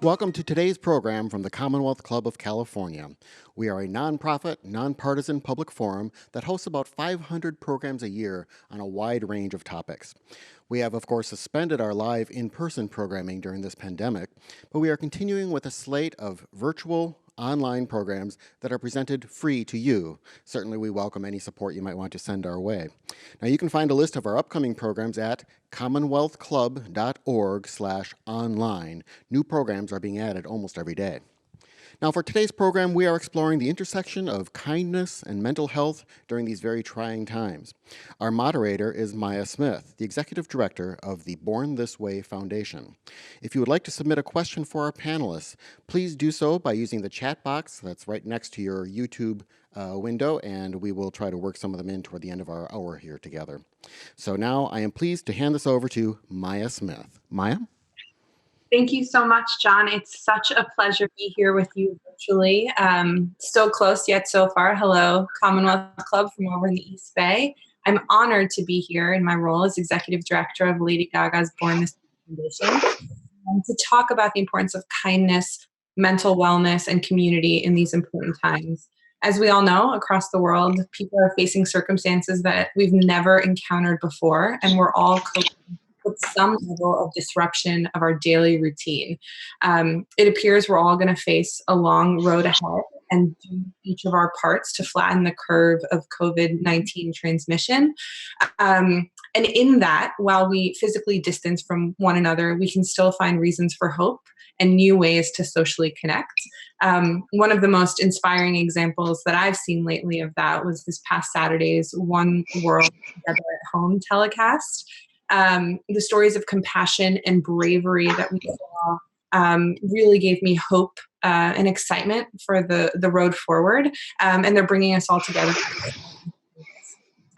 Welcome to today's program from the Commonwealth Club of California. We are a nonprofit, nonpartisan public forum that hosts about 500 programs a year on a wide range of topics. We have, of course, suspended our live in-person programming during this pandemic, but we are continuing with a slate of virtual, online programs that are presented free to you. Certainly, we welcome any support you might want to send our way. Now, you can find a list of our upcoming programs at commonwealthclub.org/online. New programs are being added almost every day. Now, for today's program, we are exploring the intersection of kindness and mental health during these very trying times. Our moderator is Maya Smith, the Executive Director of the Born This Way Foundation. If you would like to submit a question for our panelists, please do so by using the chat box that's right next to your YouTube window, and we will try to work some of them in toward the end of our hour here together. So now I am pleased to hand this over to Maya Smith. Maya? Thank you so much, John. It's such a pleasure to be here with you virtually. So close yet so far. Hello, Commonwealth Club from over in the East Bay. I'm honored to be here in my role as Executive Director of Lady Gaga's Born This Foundation to talk about the importance of kindness, mental wellness, and community in these important times. As we all know, across the world, people are facing circumstances that we've never encountered before, and we're all coping with some level of disruption of our daily routine. It appears we're all going to face a long road ahead and do each of our parts to flatten the curve of COVID-19 transmission. And in that, while we physically distance from one another, we can still find reasons for hope and new ways to socially connect. One of the most inspiring examples that I've seen lately of that was this past Saturday's One World Together at Home telecast. The stories of compassion and bravery that we saw really gave me hope and excitement for the road forward. And they're bringing us all together.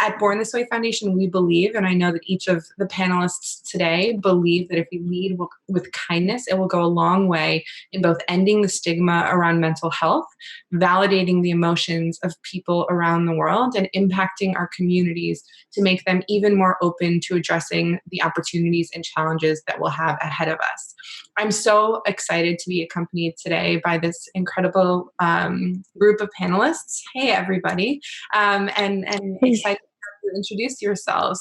At Born This Way Foundation, we believe, and I know that each of the panelists today believe, that if we lead with kindness, it will go a long way in both ending the stigma around mental health, validating the emotions of people around the world, and impacting our communities to make them even more open to addressing the opportunities and challenges that we'll have ahead of us. I'm so excited to be accompanied today by this incredible group of panelists. Hey, everybody. And excited to introduce yourselves.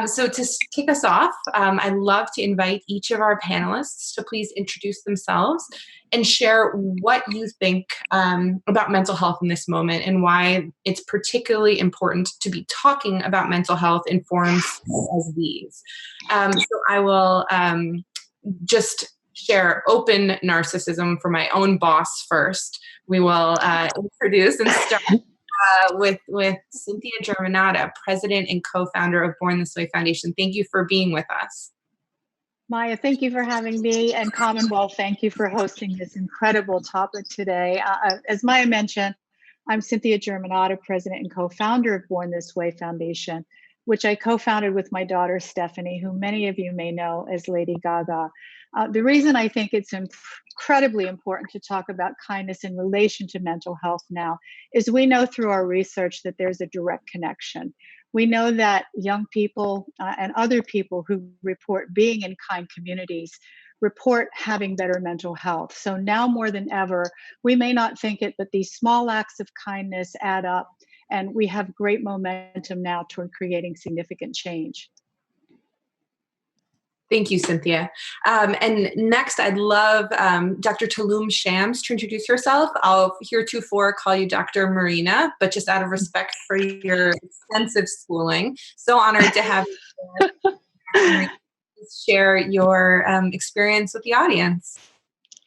So to kick us off, I'd love to invite each of our panelists to please introduce themselves and share what you think about mental health in this moment and why it's particularly important to be talking about mental health in forums as these. So I will just share open narcissism for my own boss first. We will introduce and start with Cynthia Germanata, President and co-founder of Born This Way Foundation. Thank you for being with us. Maya, thank you for having me, and Commonwealth, thank you for hosting this incredible topic today. As Maya mentioned, I'm Cynthia Germanata, President and co-founder of Born This Way Foundation, which I co-founded with my daughter, Stephanie, who many of you may know as Lady Gaga. The reason I think it's incredibly important to talk about kindness in relation to mental health now is we know through our research that there's a direct connection. We know that young people and other people who report being in kind communities report having better mental health. So now more than ever, we may not think it, but these small acts of kindness add up, and we have great momentum now toward creating significant change. Thank you, Cynthia. And next, I'd love Dr. Tulum Shams to introduce herself. I'll heretofore call you Dr. Marina, but just out of respect for your extensive schooling, so honored to have you share your experience with the audience.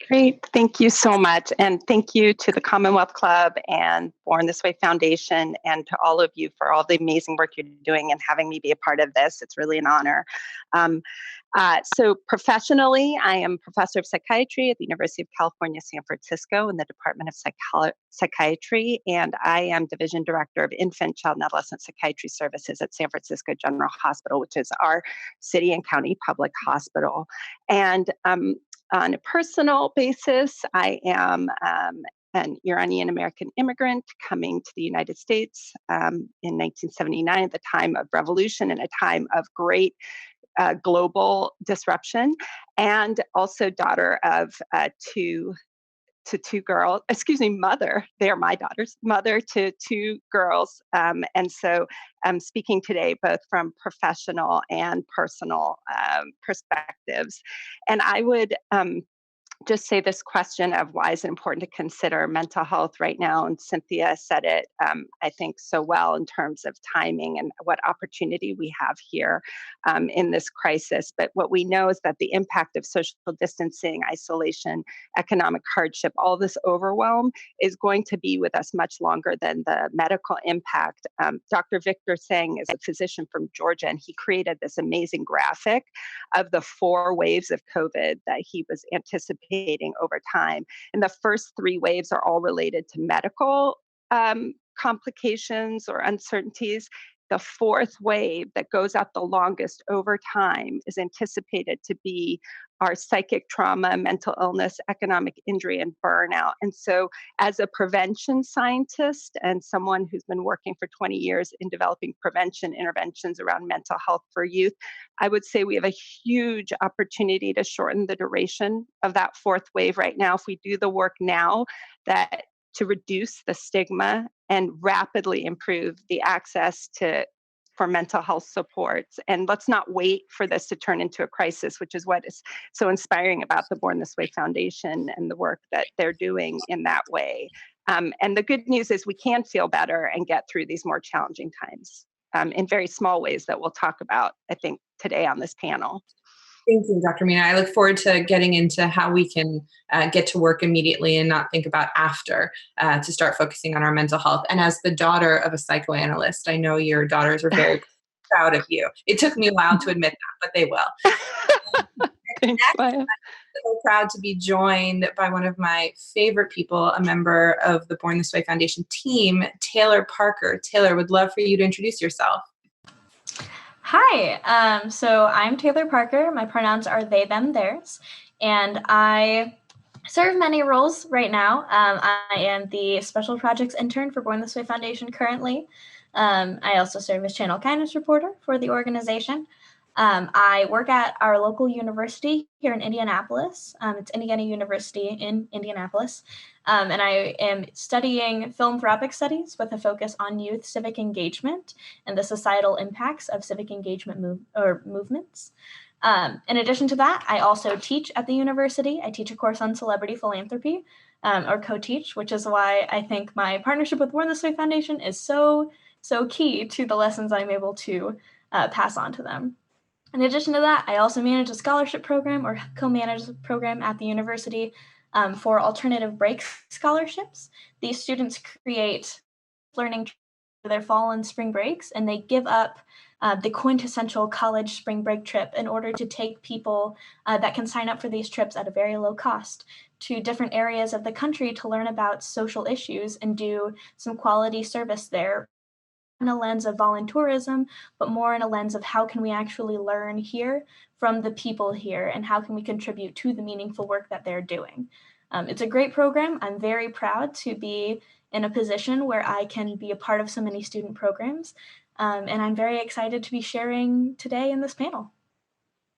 Great. Thank you so much. And thank you to the Commonwealth Club and Born This Way Foundation and to all of you for all the amazing work you're doing and having me be a part of this. It's really an honor. So professionally, I am professor of psychiatry at the University of California, San Francisco in the Department of Psychiatry, and I am Division Director of Infant, Child, and Adolescent Psychiatry Services at San Francisco General Hospital, which is our city and county public hospital. And on a personal basis, I am an Iranian American immigrant coming to the United States in 1979 at the time of revolution and a time of great global disruption, and also daughter of two girls, mother, they are my daughters, mother to two girls. And so I'm speaking today both from professional and personal perspectives. And I would just say this question of why is it important to consider mental health right now? And Cynthia said it, I think, so well in terms of timing and what opportunity we have here in this crisis. But what we know is that the impact of social distancing, isolation, economic hardship, all this overwhelm is going to be with us much longer than the medical impact. Dr. Victor Tseng is a physician from Georgia, and he created this amazing graphic of the 4 waves of COVID that he was anticipating over time. And the first 3 waves are all related to medical complications or uncertainties. The 4th wave that goes out the longest over time is anticipated to be our psychic trauma, mental illness, economic injury, and burnout. And so as a prevention scientist and someone who's been working for 20 years in developing prevention interventions around mental health for youth, I would say we have a huge opportunity to shorten the duration of that 4th wave right now. If we do the work now to reduce the stigma and rapidly improve the access for mental health supports. And let's not wait for this to turn into a crisis, which is what is so inspiring about the Born This Way Foundation and the work that they're doing in that way. And the good news is we can feel better and get through these more challenging times in very small ways that we'll talk about, I think, today on this panel. Thank you, Dr. Mina. I look forward to getting into how we can get to work immediately and not think about after to start focusing on our mental health. And as the daughter of a psychoanalyst, I know your daughters are very proud of you. It took me a while to admit that, but they will. Thanks, Maya. I'm so proud to be joined by one of my favorite people, a member of the Born This Way Foundation team, Taylor Parker. Taylor, would love for you to introduce yourself. Hi, so I'm Taylor Parker. My pronouns are they, them, theirs, and I serve many roles right now. I am the Special Projects Intern for Born This Way Foundation currently. I also serve as Channel Kindness Reporter for the organization. I work at our local university here in Indianapolis. It's Indiana University in Indianapolis. And I am studying philanthropic studies with a focus on youth civic engagement and the societal impacts of civic engagement movements. In addition to that, I also teach at the university. I teach a course on celebrity philanthropy, or co-teach, which is why I think my partnership with Born This Way Foundation is so key to the lessons I'm able to pass on to them. In addition to that, I also manage a scholarship program or co-manage a program at the university for alternative break scholarships. These students create learning for their fall and spring breaks, and they give up the quintessential college spring break trip in order to take people that can sign up for these trips at a very low cost to different areas of the country to learn about social issues and do some quality service there in a lens of volunteerism, but more in a lens of how can we actually learn here from the people here and how can we contribute to the meaningful work that they're doing. It's a great program. I'm very proud to be in a position where I can be a part of so many student programs. And I'm very excited to be sharing today in this panel.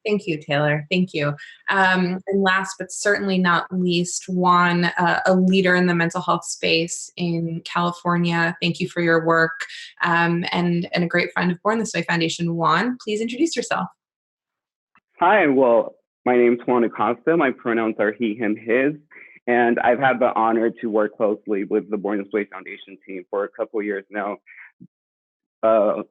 Thank you, Taylor. Thank you. And last but certainly not least, Juan, a leader in the mental health space in California. Thank you for your work and a great friend of Born This Way Foundation. Juan, please introduce yourself. Hi, well, my name's Juan Acosta. My pronouns are he, him, his. And I've had the honor to work closely with the Born This Way Foundation team for a couple of years now.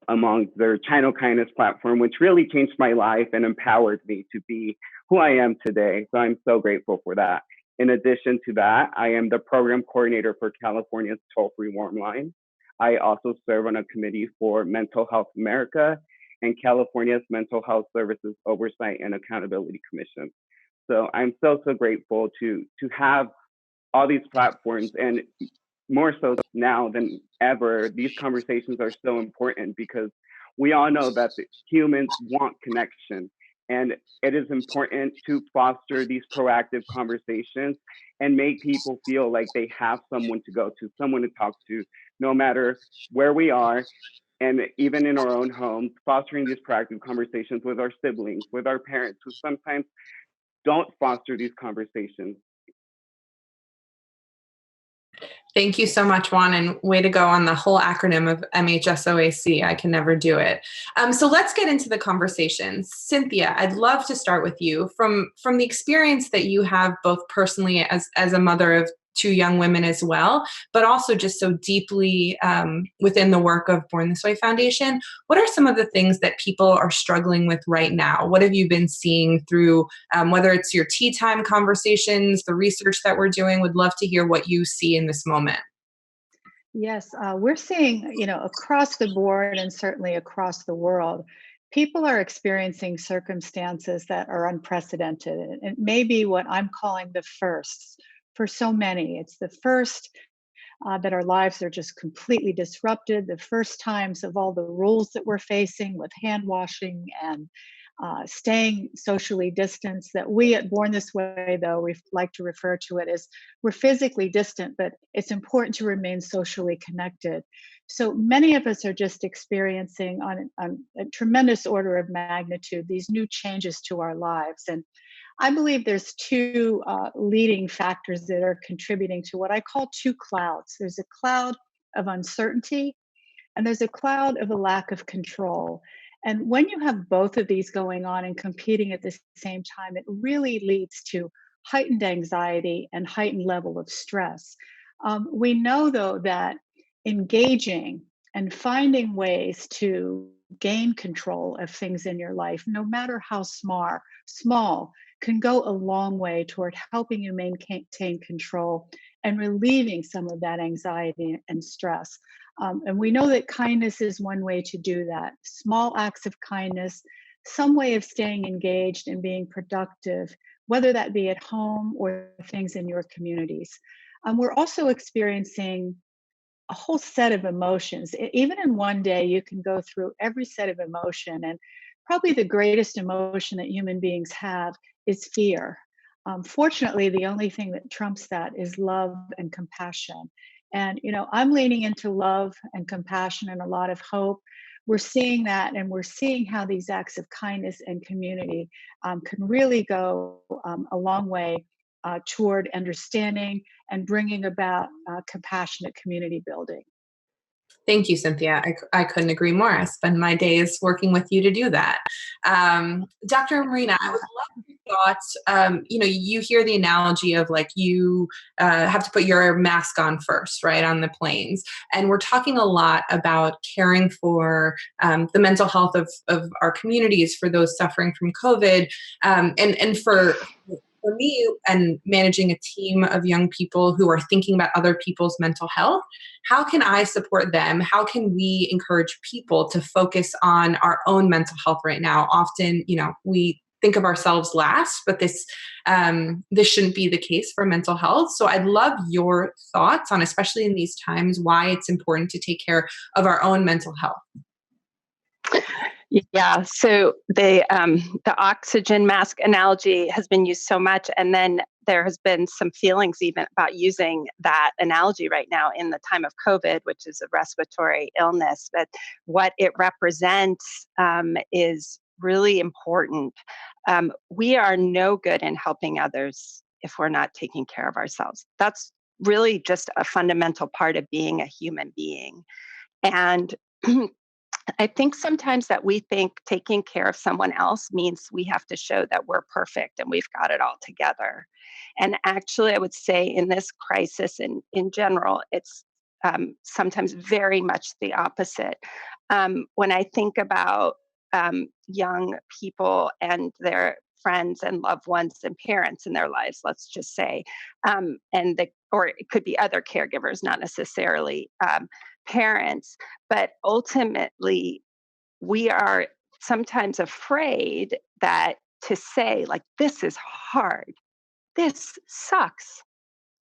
Among their Channel Kindness platform, which really changed my life and empowered me to be who I am today. So I'm so grateful for that. In addition to that, I am the program coordinator for California's toll-free warm line. I also serve on a committee for Mental Health America and California's Mental Health Services Oversight and Accountability Commission. So I'm so grateful to have all these platforms, and more so now than ever, these conversations are so important because we all know that humans want connection. And it is important to foster these proactive conversations and make people feel like they have someone to go to, someone to talk to, no matter where we are, And even in our own homes, fostering these proactive conversations with our siblings, with our parents who sometimes don't foster these conversations. Thank you so much, Juan, and way to go on the whole acronym of MHSOAC. I can never do it. So let's get into the conversation. Cynthia, I'd love to start with you from the experience that you have both personally as a mother of two young women as well, but also just so deeply within the work of Born This Way Foundation. What are some of the things that people are struggling with right now? What have you been seeing through, whether it's your tea time conversations, the research that we're doing? Would love to hear what you see in this moment. Yes, we're seeing, across the board and certainly across the world, people are experiencing circumstances that are unprecedented. And it may be what I'm calling the firsts for so many. It's the first that our lives are just completely disrupted, the first times of all the rules that we're facing with hand washing and staying socially distanced, that we at Born This Way, though, we like to refer to it as we're physically distant, but it's important to remain socially connected. So many of us are just experiencing on a tremendous order of magnitude these new changes to our lives. And I believe there's two leading factors that are contributing to what I call two clouds. There's a cloud of uncertainty, and there's a cloud of a lack of control. And when you have both of these going on and competing at the same time, it really leads to heightened anxiety and heightened level of stress. We know, though, that engaging and finding ways to gain control of things in your life, no matter how small, can go a long way toward helping you maintain control and relieving some of that anxiety and stress. And we know that kindness is one way to do that. Small acts of kindness, some way of staying engaged and being productive, whether that be at home or things in your communities. We're also experiencing a whole set of emotions. Even in one day, you can go through every set of emotion. And probably the greatest emotion that human beings have is fear. Fortunately, the only thing that trumps that is love and compassion. And, I'm leaning into love and compassion and a lot of hope. We're seeing that, and we're seeing how these acts of kindness and community can really go a long way toward understanding and bringing about compassionate community building. Thank you, Cynthia. I couldn't agree more. I spend my days working with you to do that. Dr. Marina, I would love your thoughts. You hear the analogy of like you have to put your mask on first, right, on the planes. And we're talking a lot about caring for the mental health of our communities, for those suffering from COVID, and for me and managing a team of young people who are thinking about other people's mental health. How can I support them? How can we encourage people to focus on our own mental health right now? Often, we think of ourselves last, but this shouldn't be the case for mental health. So I'd love your thoughts on, especially in these times, why it's important to take care of our own mental health. Yeah, so the oxygen mask analogy has been used so much, and then there has been some feelings even about using that analogy right now in the time of COVID, which is a respiratory illness. But what it represents is really important. We are no good in helping others if we're not taking care of ourselves. That's really just a fundamental part of being a human being. And I think sometimes that we think taking care of someone else means we have to show that we're perfect and we've got it all together. And actually, I would say in this crisis in general, it's sometimes very much the opposite. When I think about young people and their friends and loved ones and parents in their lives, let's just say, or it could be other caregivers, not necessarily parents, but ultimately we are sometimes afraid that to say like, this is hard, this sucks.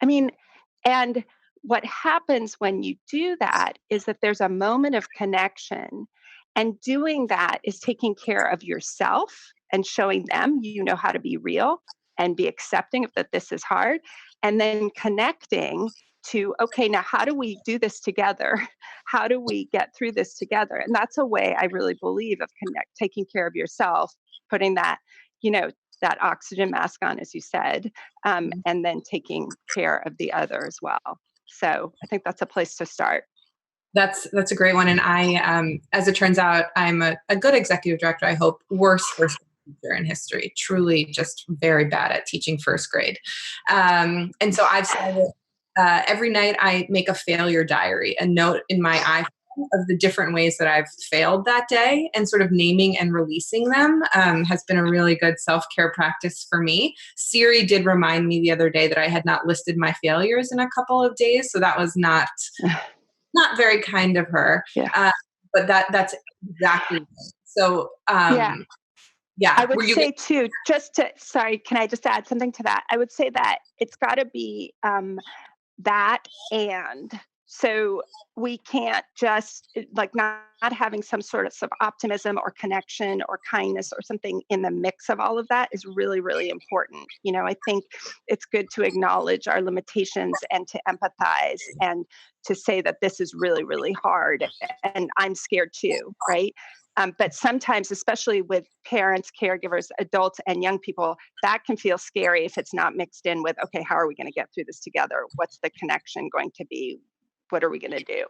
I mean, and what happens when you do that is that there's a moment of connection, and doing that is taking care of yourself and showing them you know how to be real and be accepting of that this is hard, and then connecting to, okay, now how do we do this together? How do we get through this together? And that's a way I really believe of taking care of yourself, putting that, that oxygen mask on, as you said, and then taking care of the other as well. So I think that's a place to start. That's a great one. And I, as it turns out, I'm a good executive director, I hope. Worst first grade teacher in history, truly just very bad at teaching first grade. And so I've said every night I make a failure diary, a note in my iPhone of the different ways that I've failed that day, and sort of naming and releasing them has been a really good self-care practice for me. Siri did remind me the other day that I had not listed my failures in a couple of days. So that was not very kind of her. Yeah. But that's exactly it. So yeah. I would say too, sorry, can I just add something to that? I would say that it's got to be that, and so we can't just like not having some sort of optimism or connection or kindness or something in the mix of all of that is really, really important. I think it's good to acknowledge our limitations and to empathize and to say that this is really, really hard and I'm scared too, right? But sometimes, especially with parents, caregivers, adults, and young people, that can feel scary if it's not mixed in with, okay, how are we going to get through this together? What's the connection going to be? What are we going to do?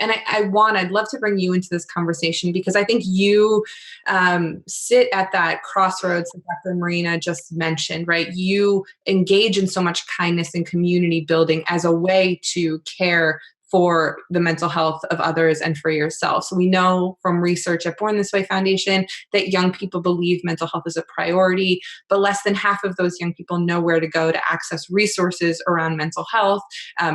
And I'd love to bring you into this conversation, because I think you sit at that crossroads that Dr. Marina just mentioned, right? You engage in so much kindness and community building as a way to care for the mental health of others and for yourself. So we know from research at Born This Way Foundation that young people believe mental health is a priority, but less than half of those young people know where to go to access resources around mental health,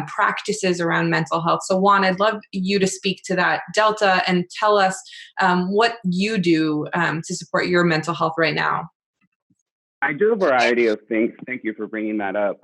practices around mental health. So Juan, I'd love you to speak to that delta and tell us what you do to support your mental health right now. I do a variety of things. Thank you for bringing that up.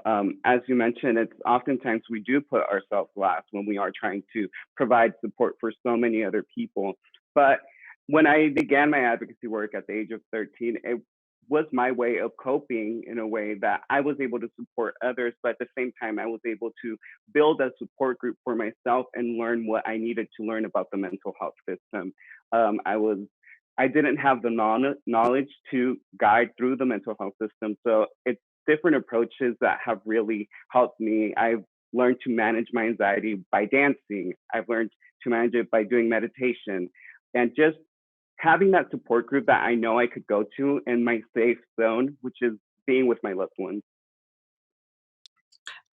As you mentioned, it's oftentimes we do put ourselves last when we are trying to provide support for so many other people. But when I began my advocacy work at the age of 13, it was my way of coping in a way that I was able to support others, but at the same time, I was able to build a support group for myself and learn what I needed to learn about the mental health system. I didn't have the knowledge to guide through the mental health system. So it's different approaches that have really helped me. I've learned to manage my anxiety by dancing. I've learned to manage it by doing meditation, and just having that support group that I know I could go to in my safe zone, which is being with my loved ones.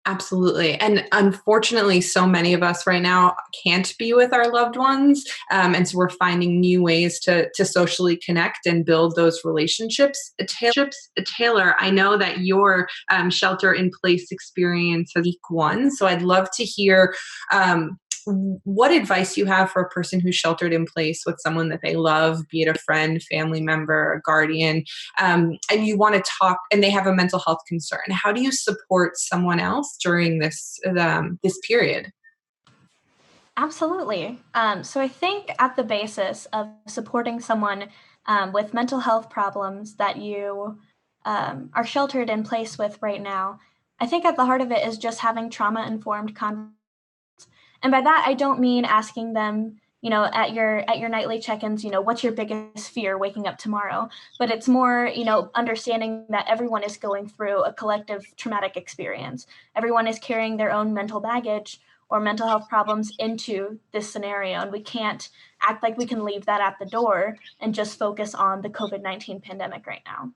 Absolutely. And unfortunately, so many of us right now can't be with our loved ones. And so we're finding new ways to socially connect and build those relationships. Taylor, I know that your shelter in place experience has week one. So I'd love to hear what advice you have for a person who's sheltered in place with someone that they love, be it a friend, family member, a guardian, and you want to talk, and they have a mental health concern. How do you support someone else during this period? Absolutely. So I think at the basis of supporting someone with mental health problems that you are sheltered in place with right now, I think at the heart of it is just having trauma-informed conversations. And by that, I don't mean asking them, at your nightly check-ins, what's your biggest fear waking up tomorrow? But it's more, understanding that everyone is going through a collective traumatic experience. Everyone is carrying their own mental baggage or mental health problems into this scenario. And we can't act like we can leave that at the door and just focus on the COVID-19 pandemic right now.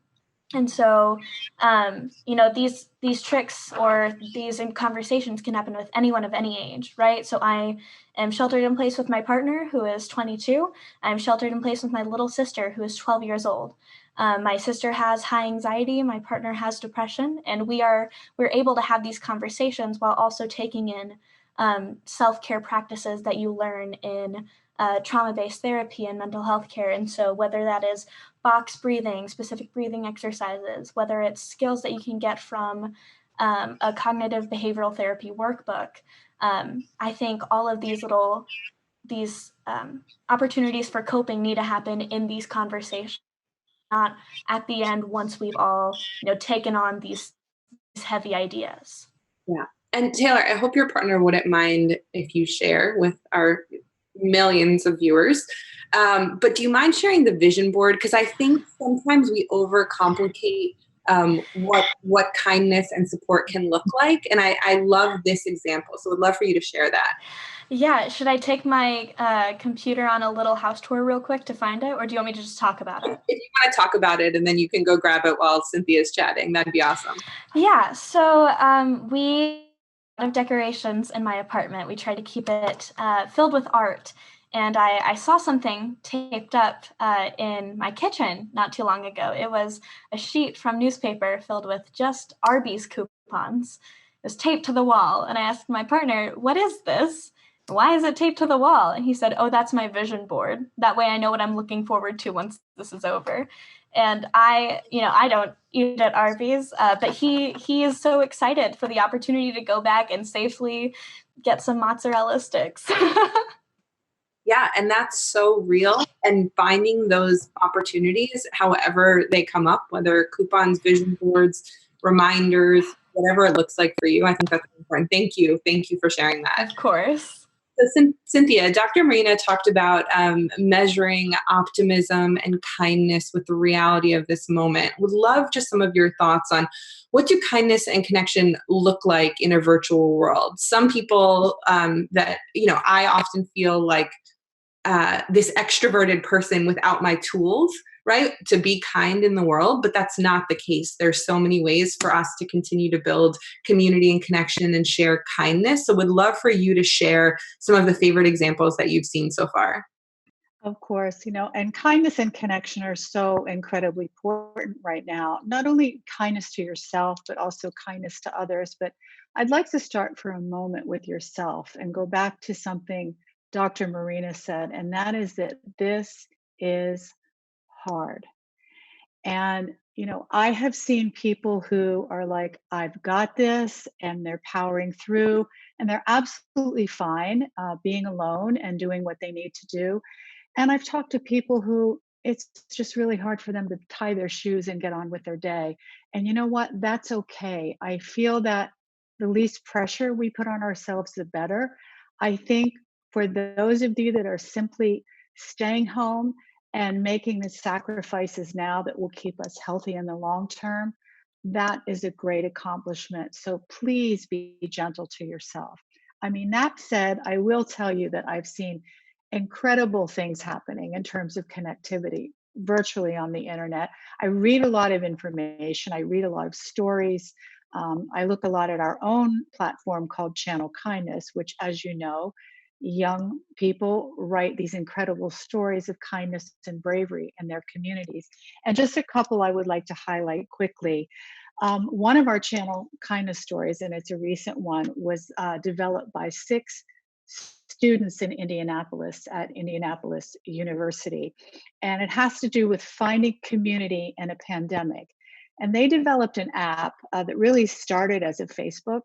And so, these tricks or these conversations can happen with anyone of any age, right? So I am sheltered in place with my partner, who is 22. I'm sheltered in place with my little sister, who is 12 years old. My sister has high anxiety. My partner has depression, and we're able to have these conversations while also taking in self-care practices that you learn in trauma-based therapy and mental health care. And so whether that is box breathing, specific breathing exercises, whether it's skills that you can get from a cognitive behavioral therapy workbook, I think all of these opportunities for coping need to happen in these conversations, not at the end once we've all taken on these heavy ideas. Yeah. And Taylor, I hope your partner wouldn't mind if you share with our millions of viewers. But do you mind sharing the vision board? Because I think sometimes we overcomplicate what kindness and support can look like. And I love this example. So I'd love for you to share that. Yeah, should I take my computer on a little house tour real quick to find it, or do you want me to just talk about it? If you want to talk about it, and then you can go grab it while Cynthia's chatting, that'd be awesome. Yeah, so we have decorations in my apartment. We try to keep it filled with art. And I saw something taped up in my kitchen not too long ago. It was a sheet from newspaper filled with just Arby's coupons. It was taped to the wall. And I asked my partner, what is this? Why is it taped to the wall? And he said, oh, that's my vision board. That way I know what I'm looking forward to once this is over. And I don't eat at Arby's, but he is so excited for the opportunity to go back and safely get some mozzarella sticks. Yeah, and that's so real. And finding those opportunities, however they come up, whether coupons, vision boards, reminders, whatever it looks like for you, I think that's important. Thank you. Thank you for sharing that. Of course. So, Cynthia, Dr. Marina talked about measuring optimism and kindness with the reality of this moment. Would love just some of your thoughts on what do kindness and connection look like in a virtual world? Some people that, I often feel like this extroverted person without my tools, right, to be kind in the world, but that's not the case. There's so many ways for us to continue to build community and connection and share kindness. So would love for you to share some of the favorite examples that you've seen so far. Of course, and kindness and connection are so incredibly important right now. Not only kindness to yourself, but also kindness to others. But I'd like to start for a moment with yourself and go back to something Dr. Marina said, and that is that this is hard. And, I have seen people who are like, I've got this, and they're powering through, and they're absolutely fine being alone and doing what they need to do. And I've talked to people who it's just really hard for them to tie their shoes and get on with their day. And you know what? That's okay. I feel that the least pressure we put on ourselves, the better. I think for those of you that are simply staying home and making the sacrifices now that will keep us healthy in the long term, that is a great accomplishment. So please be gentle to yourself. I mean, that said, I will tell you that I've seen incredible things happening in terms of connectivity virtually on the internet. I read a lot of information, I read a lot of stories. I look a lot at our own platform called Channel Kindness, which, as you know, young people write these incredible stories of kindness and bravery in their communities. And just a couple I would like to highlight quickly. One of our Channel Kindness stories, and it's a recent one, was developed by 6 students in Indianapolis at Indianapolis University. And it has to do with finding community in a pandemic. And they developed an app that really started as a Facebook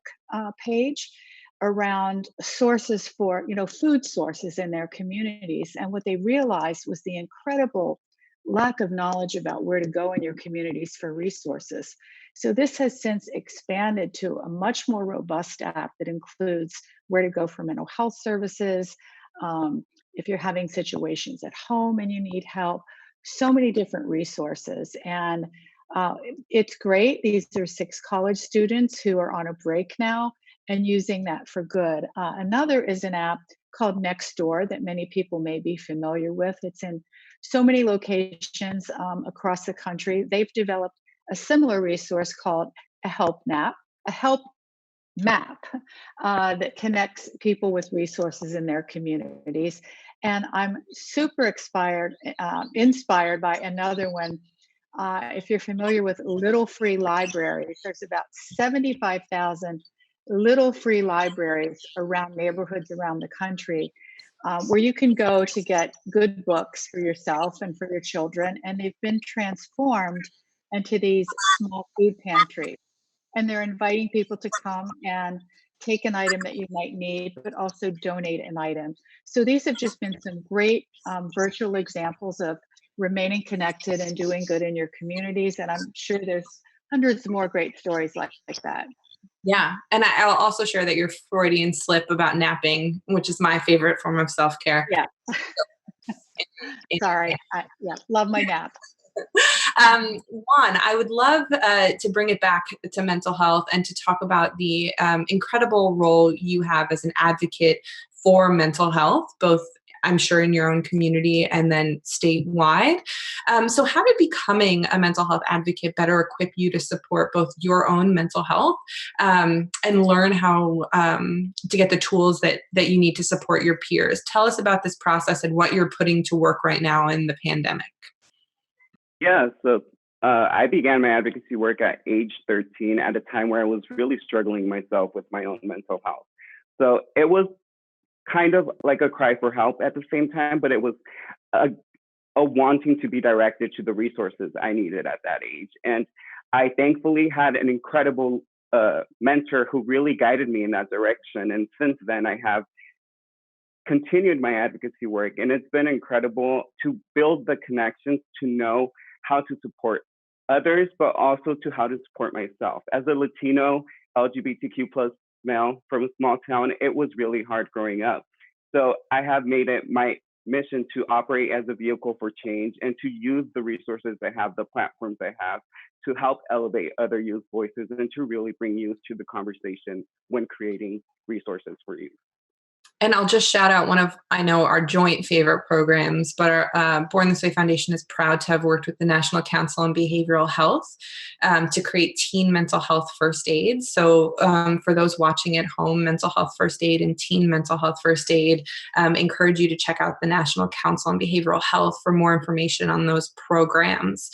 page around sources for, food sources in their communities. And what they realized was the incredible lack of knowledge about where to go in your communities for resources. So this has since expanded to a much more robust app that includes where to go for mental health services, if you're having situations at home and you need help, so many different resources. And it's great. These are 6 college students who are on a break now and using that for good. Another is an app called Nextdoor that many people may be familiar with. It's in so many locations across the country. They've developed a similar resource called a help map that connects people with resources in their communities. And I'm super inspired by another one. If you're familiar with Little Free Libraries, there's about 75,000 little free libraries around neighborhoods around the country where you can go to get good books for yourself and for your children. And they've been transformed into these small food pantries. And they're inviting people to come and take an item that you might need, but also donate an item. So these have just been some great virtual examples of remaining connected and doing good in your communities. And I'm sure there's hundreds more great stories like that. Yeah. And I'll also share that your Freudian slip about napping, which is my favorite form of self-care. Yeah. Sorry. Yeah, love my nap. Juan, I would love to bring it back to mental health and to talk about the incredible role you have as an advocate for mental health, both I'm sure in your own community and then statewide. So how did becoming a mental health advocate better equip you to support both your own mental health and learn how to get the tools that you need to support your peers? Tell us about this process and what you're putting to work right now in the pandemic. Yeah, so I began my advocacy work at age 13 at a time where I was really struggling myself with my own mental health. So it was kind of like a cry for help at the same time, but it was a, a wanting to be directed to the resources I needed at that age. And I thankfully had an incredible mentor who really guided me in that direction. And since then, I have continued my advocacy work, and it's been incredible to build the connections to know how to support others, but also to how to support myself. As a Latino LGBTQ plus male from a small town, it was really hard growing up. So I have made it my mission to operate as a vehicle for change and to use the resources I have, the platforms I have, to help elevate other youth voices and to really bring youth to the conversation when creating resources for youth. And I'll just shout out one of, I know, our joint favorite programs, but our Born This Way Foundation is proud to have worked with the National Council on Behavioral Health to create teen mental health first aid. So for those watching at home, mental health first aid and teen mental health first aid, encourage you to check out the National Council on Behavioral Health for more information on those programs.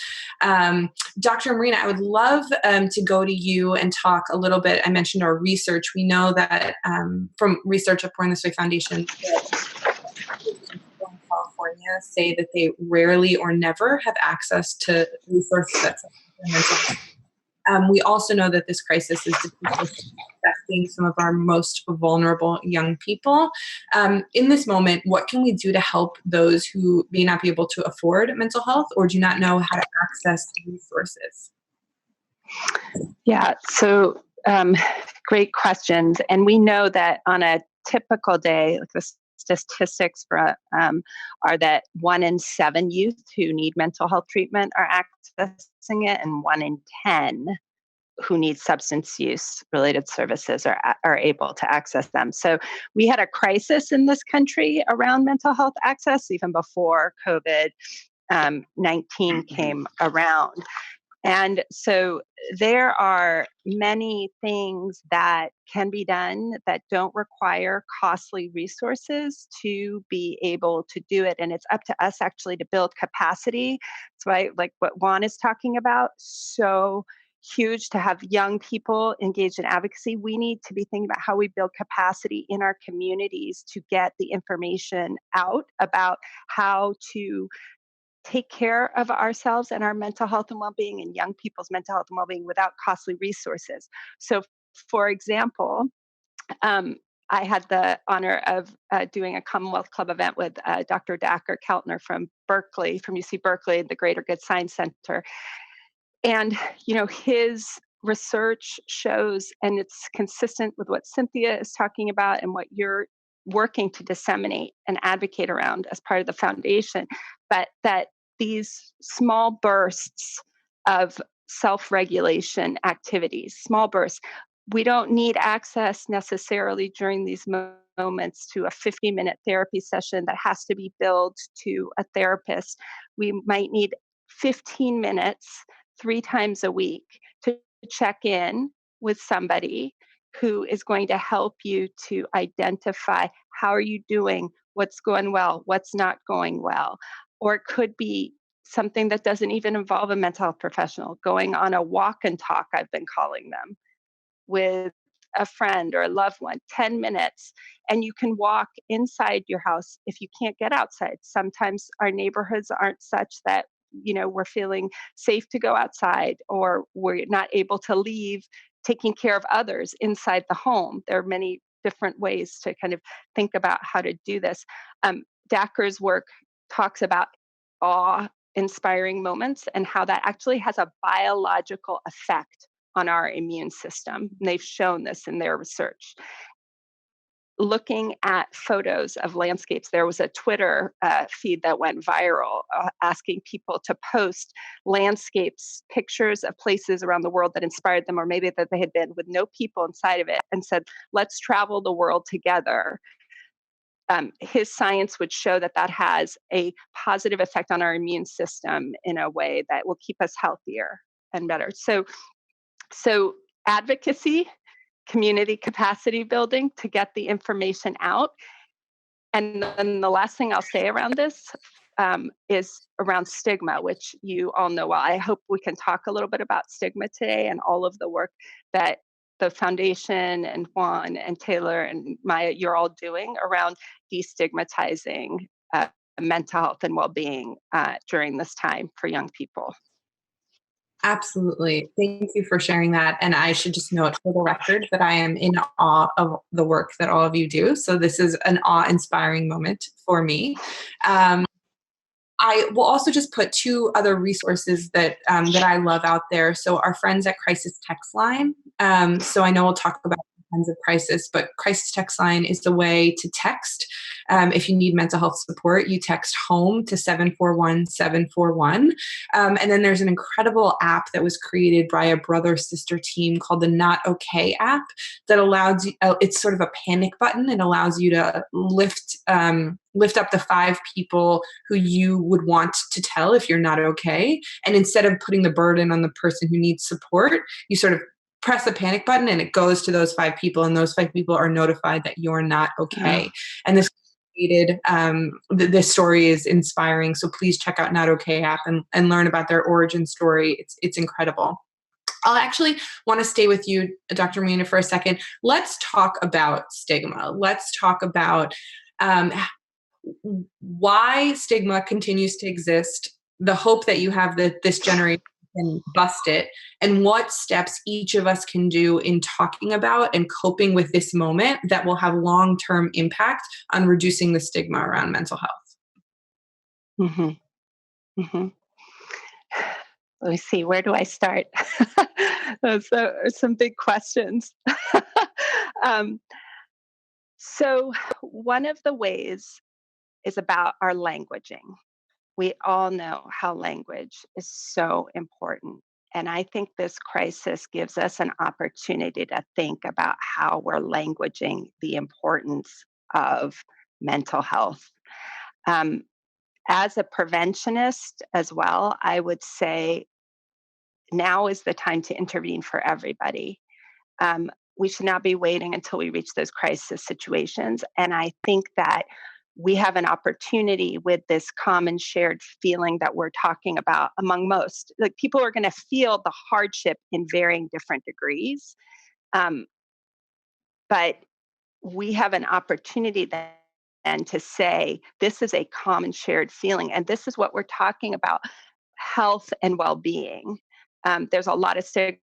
Dr. Marina, I would love to go to you and talk a little bit. I mentioned our research. We know that from research at Born This Way Foundation, in California say that they rarely or never have access to resources that support their mental health. We also know that this crisis is affecting some of our most vulnerable young people. In this moment, what can we do to help those who may not be able to afford mental health or do not know how to access resources? Yeah, so great questions. And we know that on a typical day, like the statistics for, are that 1 in 7 youth who need mental health treatment are accessing it, and 1 in 10 who need substance use related services are able to access them. So we had a crisis in this country around mental health access even before COVID-19 came around. And so there are many things that can be done that don't require costly resources to be able to do it. And it's up to us actually to build capacity. That's why, like what Juan is talking about, so huge to have young people engaged in advocacy. We need to be thinking about how we build capacity in our communities to get the information out about how to take care of ourselves and our mental health and well-being and young people's mental health and well-being without costly resources. So, for example, I had the honor of doing a Commonwealth Club event with Dr. Dacher Keltner from Berkeley, from UC Berkeley, the Greater Good Science Center. And, his research shows, and it's consistent with what Cynthia is talking about and what you're working to disseminate and advocate around as part of the foundation, but that these small bursts of self-regulation activities, small bursts, we don't need access necessarily during these moments to a 50-minute therapy session that has to be billed to a therapist. We might need 15 minutes 3 times a week to check in with somebody who is going to help you to identify how are you doing, what's going well, what's not going well. Or it could be something that doesn't even involve a mental health professional, going on a walk and talk, I've been calling them, with a friend or a loved one, 10 minutes, and you can walk inside your house if you can't get outside. Sometimes our neighborhoods aren't such that we're feeling safe to go outside, or we're not able to leave taking care of others inside the home. There are many different ways to kind of think about how to do this. Dacher's work talks about awe-inspiring moments and how that actually has a biological effect on our immune system. And they've shown this in their research. Looking at photos of landscapes, there was a Twitter feed that went viral asking people to post landscapes, pictures of places around the world that inspired them, or maybe that they had been with no people inside of it, and said, let's travel the world together. His science would show that that has a positive effect on our immune system in a way that will keep us healthier and better. So advocacy, community capacity building to get the information out. And then the last thing I'll say around this is around stigma, which you all know well. I hope we can talk a little bit about stigma today and all of the work that the foundation and Juan and Taylor and Maya, you're all doing around destigmatizing mental health and well-being during this time for young people. Absolutely. Thank you for sharing that. And I should just note for the record that I am in awe of the work that all of you do. So this is an awe-inspiring moment for me. I will also just put two other resources that that I love out there. So our friends at Crisis Text Line. So I know we'll talk about kinds of crisis, but Crisis Text Line is the way to text. If you need mental health support, you text HOME to 741-741. And then there's an incredible app that was created by a brother-sister team called the Not Okay app that allows you, it's sort of a panic button. It allows you to lift up the 5 people who you would want to tell if you're not okay. And instead of putting the burden on the person who needs support, you sort of press the panic button and it goes to those 5 people, and those 5 people are notified that you're not okay. And this this story is inspiring. So please check out Not Okay app and learn about their origin story. It's incredible. I'll actually want to stay with you, Dr. Marina, for a second. Let's talk about stigma. Let's talk about why stigma continues to exist, the hope that you have that this generation can bust it, and what steps each of us can do in talking about and coping with this moment that will have long-term impact on reducing the stigma around mental health. Mm-hmm. Mm-hmm. Let me see, where do I start? Those are some big questions. So one of the ways is about our languaging. We all know how language is so important. And I think this crisis gives us an opportunity to think about how we're languaging the importance of mental health. As a preventionist as well, I would say now is the time to intervene for everybody. We should not be waiting until we reach those crisis situations. And I think that we have an opportunity with this common shared feeling that we're talking about among most. Like, people are going to feel the hardship in varying different degrees. But we have an opportunity then to say, this is a common shared feeling. And this is what we're talking about, health and well-being. There's a lot of stigma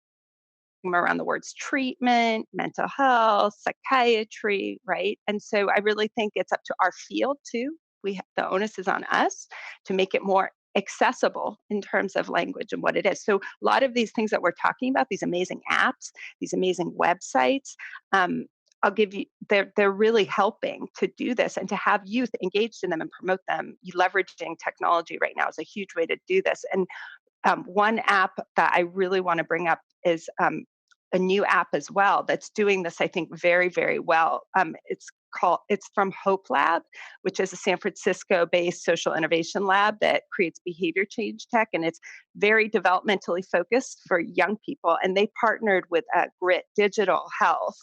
around the words treatment, mental health, psychiatry, right? And so I really think it's up to our field too. The onus is on us to make it more accessible in terms of language and what it is. So a lot of these things that we're talking about, these amazing apps, these amazing websites, I'll give you, they're really helping to do this and to have youth engaged in them and promote them. Leveraging technology right now is a huge way to do this. And one app that I really want to bring up is a new app as well that's doing this, I think, very, very well. It's from Hope Lab, which is a San Francisco-based social innovation lab that creates behavior change tech, and it's very developmentally focused for young people. And they partnered with Grit Digital Health,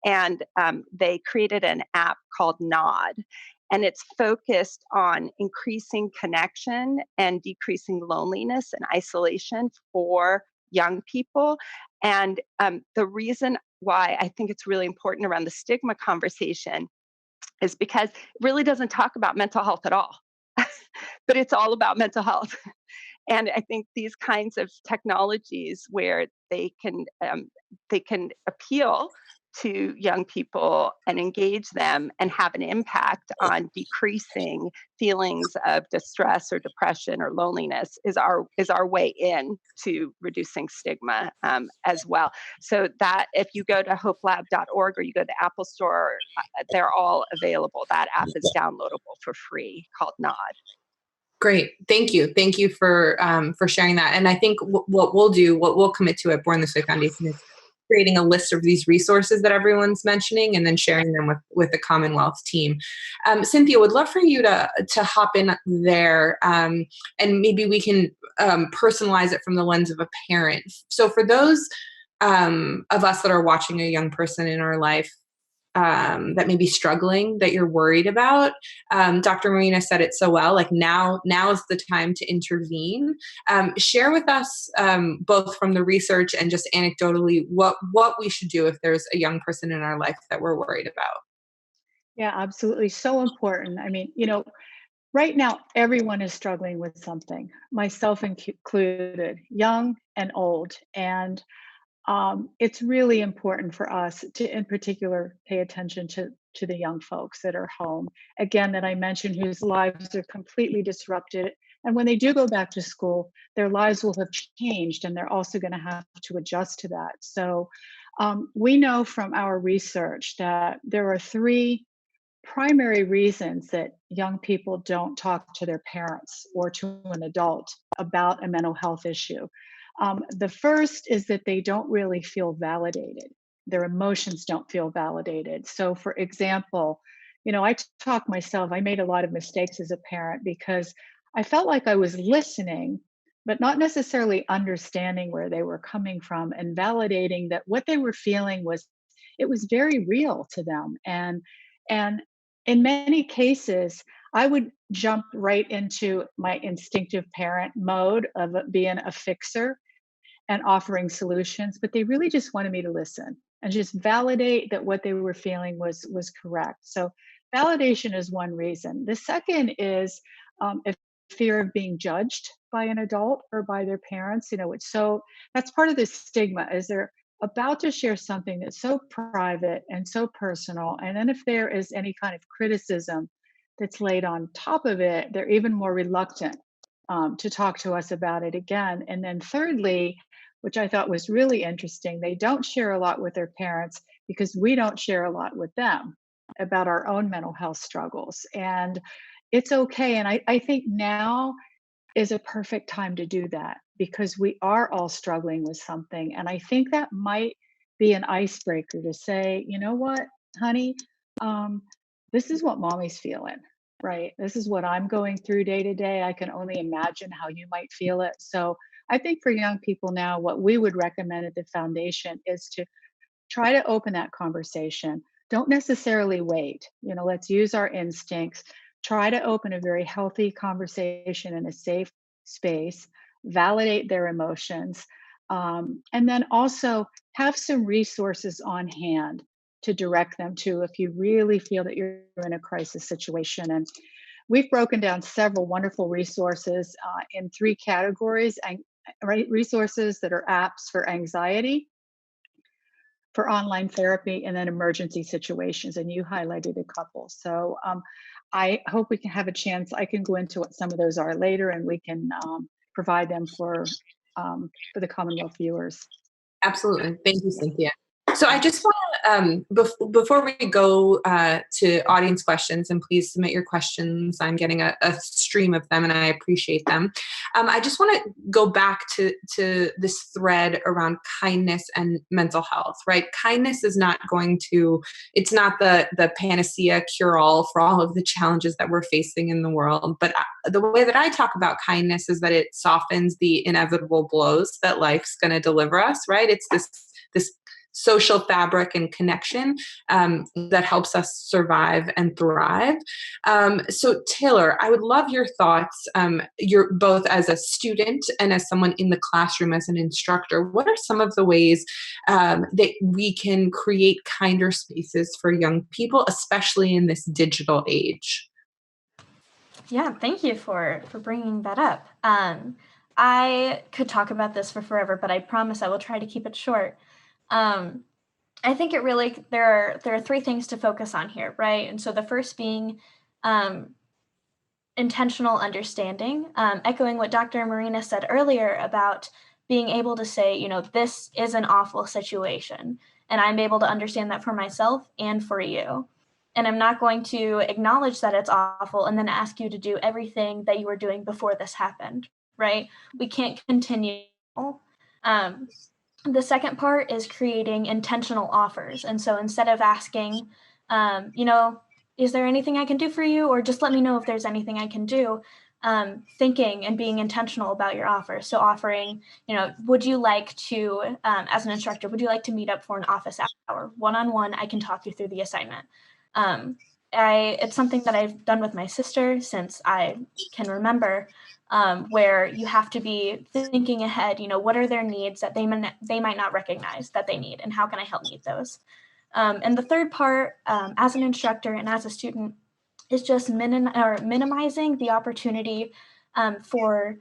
and they created an app called Nod. And it's focused on increasing connection and decreasing loneliness and isolation for young people. And the reason why I think it's really important around the stigma conversation is because it really doesn't talk about mental health at all, but it's all about mental health. And I think these kinds of technologies where they can appeal to young people and engage them and have an impact on decreasing feelings of distress or depression or loneliness is our way in to reducing stigma as well. So that if you go to hopelab.org or you go to the Apple Store, they're all available. That app is downloadable for free, called Nod. Great. Thank you. Thank you for sharing that. And I think what we'll commit to at Born This Way Foundation is creating a list of these resources that everyone's mentioning and then sharing them with the Commonwealth team. Cynthia, would love for you to hop in there, and maybe we can personalize it from the lens of a parent. So for those of us that are watching a young person in our life that may be struggling, that you're worried about. Dr. Marina said it so well, like now is the time to intervene. Share with us, both from the research and just anecdotally, what we should do if there's a young person in our life that we're worried about. Yeah, absolutely. So important. I mean, right now, everyone is struggling with something, myself included, young and old. And it's really important for us to, in particular, pay attention to the young folks that are home, again, that I mentioned, whose lives are completely disrupted. And when they do go back to school, their lives will have changed, and they're also going to have to adjust to that. So we know from our research that there are 3 primary reasons that young people don't talk to their parents or to an adult about a mental health issue. The first is that they don't really feel validated. Their emotions don't feel validated. So, for example, I talk myself, I made a lot of mistakes as a parent because I felt like I was listening, but not necessarily understanding where they were coming from and validating that what they were feeling it was very real to them. And in many cases, I would jump right into my instinctive parent mode of being a fixer and offering solutions, but they really just wanted me to listen and just validate that what they were feeling was correct. So validation is one reason. The second is a fear of being judged by an adult or by their parents. So that's part of the stigma, is they're about to share something that's so private and so personal. And then if there is any kind of criticism that's laid on top of it, they're even more reluctant to talk to us about it again. And then thirdly, which I thought was really interesting, they don't share a lot with their parents because we don't share a lot with them about our own mental health struggles. And it's okay. And I think now is a perfect time to do that because we are all struggling with something. And I think that might be an icebreaker to say, you know what, honey, this is what mommy's feeling, right? This is what I'm going through day to day. I can only imagine how you might feel it. So I think for young people now, what we would recommend at the foundation is to try to open that conversation. Don't necessarily wait. Let's use our instincts. Try to open a very healthy conversation in a safe space, validate their emotions, and then also have some resources on hand to direct them to if you really feel that you're in a crisis situation. And we've broken down several wonderful resources in 3 categories, and resources that are apps for anxiety, for online therapy, and then emergency situations. And you highlighted a couple. So I hope we can have a chance. I can go into what some of those are later, and we can provide them for the Commonwealth viewers. Absolutely. Thank you, Cynthia. So I just want to, before we go to audience questions, and please submit your questions. I'm getting a stream of them and I appreciate them. I just want to go back to this thread around kindness and mental health, right? Kindness is not it's not the panacea cure-all for all of the challenges that we're facing in the world. But the way that I talk about kindness is that it softens the inevitable blows that life's going to deliver us, right? It's this social fabric and connection that helps us survive and thrive. So Taylor, I would love your thoughts. You're both as a student and as someone in the classroom as an instructor. What are some of the ways that we can create kinder spaces for young people, especially in this digital age? Yeah, thank you for bringing that up. I could talk about this for forever, but I promise I will try to keep it short. I think it really, there are three things to focus on here, right? And so the first being intentional understanding, echoing what Dr. Marina said earlier about being able to say, this is an awful situation, and I'm able to understand that for myself and for you. And I'm not going to acknowledge that it's awful and then ask you to do everything that you were doing before this happened, right? We can't continue. The second part is creating intentional offers. And so instead of asking, is there anything I can do for you? Or just let me know if there's anything I can do. Thinking and being intentional about your offer. So offering, would you like to, as an instructor, would you like to meet up for an office hour? One-on-one, I can talk you through the assignment. It's something that I've done with my sister since I can remember, where you have to be thinking ahead, what are their needs that they might not recognize that they need, and how can I help meet those? And the third part, as an instructor and as a student, is just minimizing the opportunity for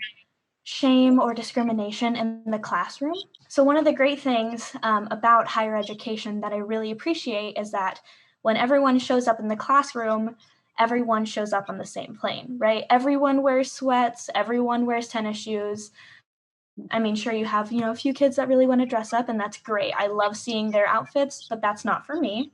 shame or discrimination in the classroom. So one of the great things about higher education that I really appreciate is that when everyone shows up in the classroom, everyone shows up on the same plane, right? Everyone wears sweats, everyone wears tennis shoes. I mean, sure, you have, a few kids that really want to dress up, and that's great. I love seeing their outfits, but that's not for me.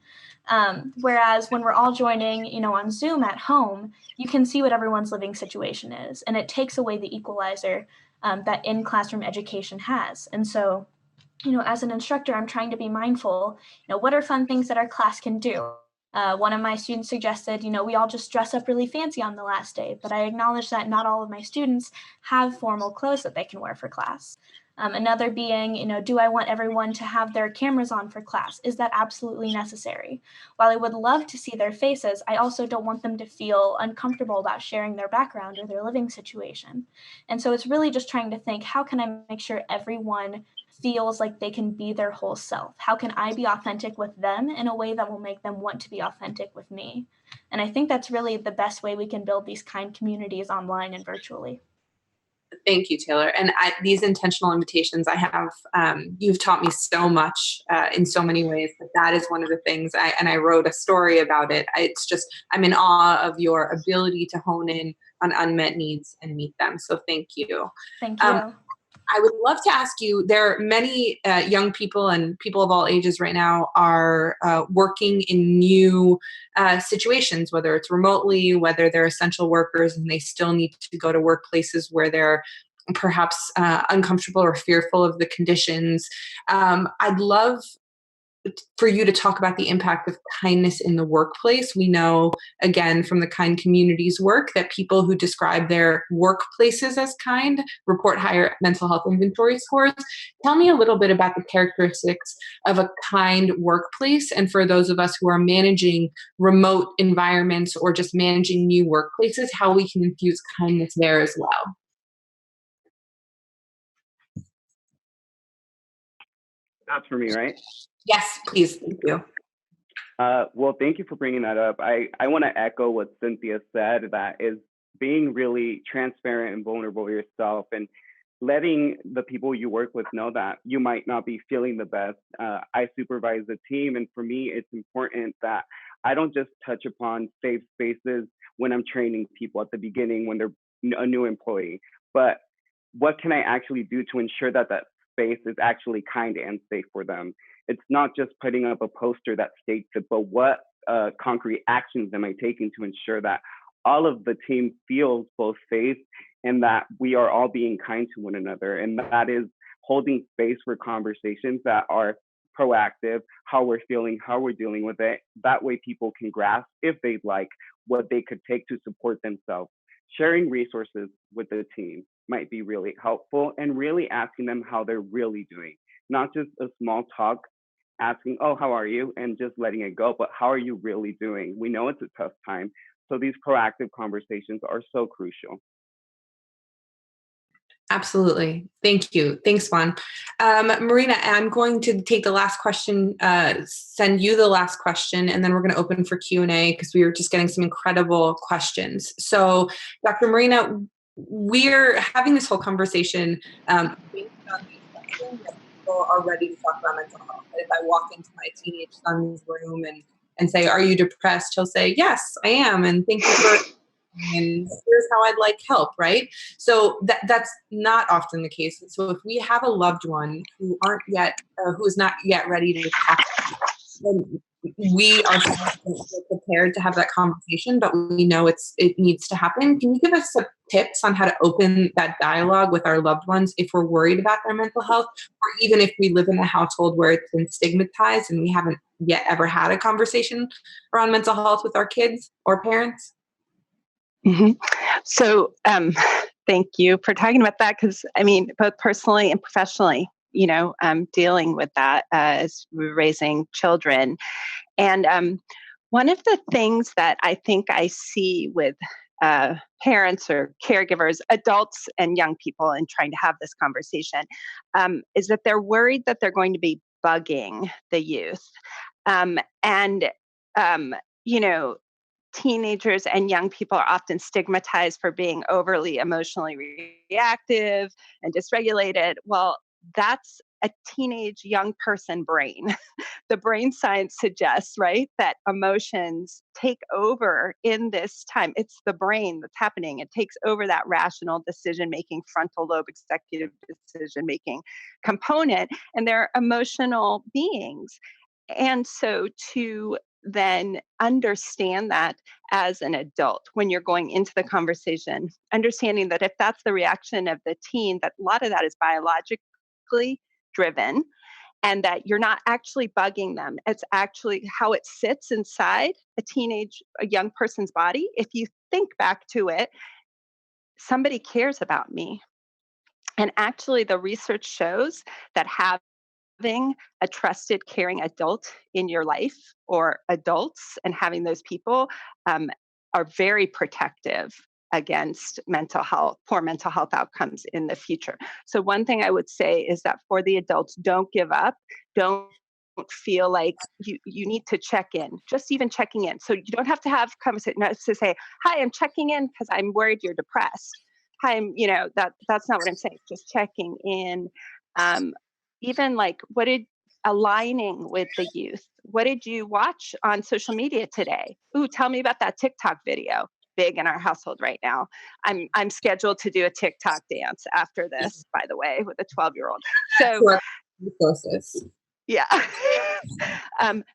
Whereas when we're all joining, on Zoom at home, you can see what everyone's living situation is, and it takes away the equalizer that in-classroom education has. And so, as an instructor, I'm trying to be mindful, what are fun things that our class can do? One of my students suggested, we all just dress up really fancy on the last day, but I acknowledge that not all of my students have formal clothes that they can wear for class. Another being, do I want everyone to have their cameras on for class? Is that absolutely necessary? While I would love to see their faces, I also don't want them to feel uncomfortable about sharing their background or their living situation. And so it's really just trying to think, how can I make sure everyone feels like they can be their whole self? How can I be authentic with them in a way that will make them want to be authentic with me? And I think that's really the best way we can build these kind communities online and virtually. Thank you, Taylor. And these intentional invitations I have, you've taught me so much in so many ways, but that is one of the things I wrote a story about it. It's just, I'm in awe of your ability to hone in on unmet needs and meet them. So thank you. Thank you. I would love to ask you, there are many young people and people of all ages right now are working in new situations, whether it's remotely, whether they're essential workers and they still need to go to workplaces where they're perhaps uncomfortable or fearful of the conditions. I'd love for you to talk about the impact of kindness in the workplace. We know, again, from the Kind Communities work that people who describe their workplaces as kind report higher mental health inventory scores. Tell me a little bit about the characteristics of a kind workplace, and for those of us who are managing remote environments or just managing new workplaces, how we can infuse kindness there as well. That's for me, right? Yes, please. Thank you. Well, thank you for bringing that up. I want to echo what Cynthia said, that is being really transparent and vulnerable yourself and letting the people you work with know that you might not be feeling the best. I supervise a team, and for me, it's important that I don't just touch upon safe spaces when I'm training people at the beginning when they're a new employee, but what can I actually do to ensure that that space is actually kind and safe for them? It's not just putting up a poster that states it, but what concrete actions am I taking to ensure that all of the team feels both safe and that we are all being kind to one another? And that is holding space for conversations that are proactive, how we're feeling, how we're dealing with it. That way people can grasp, if they'd like, what they could take to support themselves. Sharing resources with the team might be really helpful, and really asking them how they're really doing. Not just a small talk asking, oh, how are you? And just letting it go, but how are you really doing? We know it's a tough time. So these proactive conversations are so crucial. Absolutely. Thank you. Thanks, Juan. Marina, I'm going to take the last question, send you the last question, and then we're going to open for Q&A because we were just getting some incredible questions. So Dr. Marina, we're having this whole conversation based on these questions people are ready to talk about mental health. If I walk into my teenage son's room and say, "Are you depressed?" He'll say, "Yes, I am, and thank you for and here's how I'd like help," right? So that's not often the case. So if we have a loved one who who is not yet ready to talk, then we are prepared to have that conversation, but we know it needs to happen. Can you give us some tips on how to open that dialogue with our loved ones if we're worried about their mental health, or even if we live in a household where it's been stigmatized and we haven't yet ever had a conversation around mental health with our kids or parents? Mhm. So, thank you for talking about that because I mean, both personally and professionally, dealing with that as we're raising children. And one of the things that I think I see with parents or caregivers, adults and young people, and trying to have this conversation is that they're worried that they're going to be bugging the youth. And, um, you know, teenagers and young people are often stigmatized for being overly emotionally reactive and dysregulated. Well, that's a teenage young person brain. The brain science suggests, right, that emotions take over in this time. It's the brain that's happening. It takes over that rational decision making, frontal lobe executive decision making component, and they're emotional beings. And so to then understand that as an adult when you're going into the conversation, understanding that if that's the reaction of the teen, that a lot of that is biologically driven and that you're not actually bugging them. It's actually how it sits inside a young person's body. If you think back to it, somebody cares about me. And actually, the research shows that having a trusted, caring adult in your life or adults and having those people um, are very protective against poor mental health outcomes in the future. So, one thing I would say is that for the adults, don't give up. Don't feel like you need to check in, just even checking in. So, you don't have to have conversation to say, "Hi, I'm checking in because I'm worried you're depressed." Hi, that's not what I'm saying. Just checking in. Um, Even like aligning with the youth. What did you watch on social media today? Ooh, tell me about that TikTok video. Big in our household right now. I'm scheduled to do a TikTok dance after this, by the way, with a 12-year-old. So To our resources. yeah.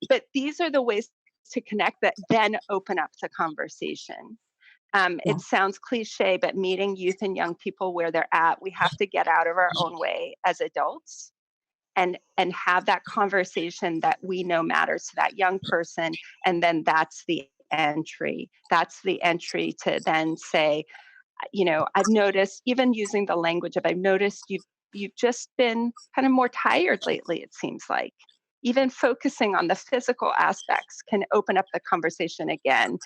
But these are the ways to connect that then open up the conversation. Yeah. It sounds cliche, but meeting youth and young people where they're at, we have to get out of our own way as adults and have that conversation that we know matters to that young person. And then that's the entry. That's the entry to then say, I've noticed, even using the language of I've noticed you've just been kind of more tired lately, it seems like. Even focusing on the physical aspects can open up the conversation again.